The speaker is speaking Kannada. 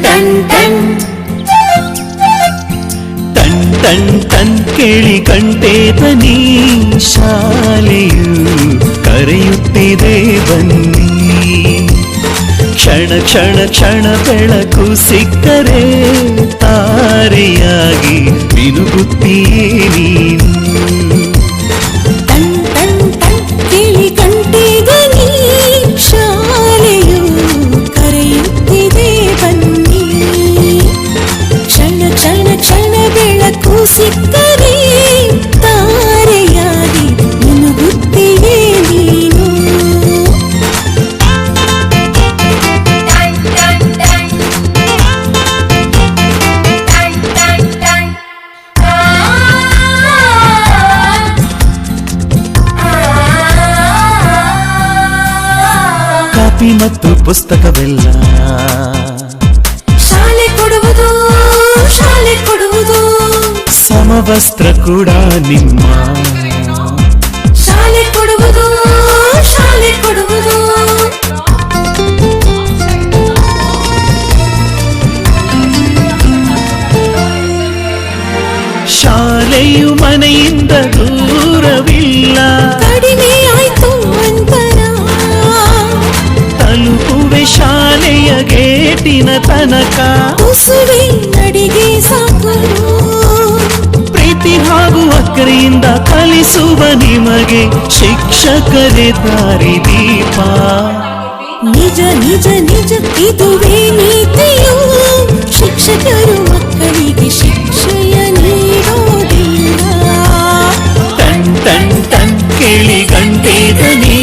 ton ton ton ton ton ಕೇಳಿ ಗಂಟೆ ಧ್ವನಿ ಶಾಲೆಯು ಕರೆಯುತ್ತಿದೆ ಬನ್ನಿ ಕ್ಷಣ ಕ್ಷಣ ಕ್ಷಣ ಬೆಳಕು ಸಿಕ್ಕರೆ ತಾರೆಯಾಗಿ ಮಿನುಗುತ್ತೀಯೇ ನೀನು ಟನ್ ಟನ್ ಟನ್ ಕೇಳಿ ಗಂಟೆ ಧ್ವನಿ ಶಾಲೆಯು ಕರೆಯುತ್ತಿದೆ ಬನ್ನಿ ಕ್ಷಣ ಕ್ಷಣ ಕ್ಷಣ ಬೆಳಕು ಸಿಕ್ಕರೆ ತಾರೆಯಾಗಿ ಮಿನುಗುತ್ತೀಯೇ ನೀನು ಕಾಪಿ ಮತ್ತು ಪುಸ್ತಕವೆಲ್ಲ ಶಾಲೆ ಕೊಡುವುದು ಸಮವಸ್ತ್ರ ಕೂಡ ನಿಮ್ಮ ಶಾಲೆ ಕೊಡುವುದು ಶಾಲೆಯು ಮನೆಯಿಂದ ದೂರವಿಲ್ಲ ಕಡಿಮೆ ಆಯ್ತು ಅಂತರ ತಲುಪುವೆ ಶಾಲೆಯ ಗೇಟಿನ ತನಕ ಕುಸುವೆ ನಡಿಗೆ ಸಾಕು ಪ್ರೀತಿ ಹಾಗೂ ಅಕ್ಕರೆಯಿಂದ ಕಲಿಸುವ ನಿಮಗೆ ಶಿಕ್ಷಕರೇ ದಾರಿ ದೀಪ ನಿಜ ನಿಜ ನಿಜ ಇದುವೇ ನೀತಿಯು ಶಿಕ್ಷಕರು ಮಕ್ಕಳಿಗೆ ಶಿಕ್ಷೆಯ ನೀಡೋದಿಲ್ಲ ಟನ್ ಟನ್ ಟನ್ ಕೇಳಿ ಗಂಟೆ ಧ್ವನಿ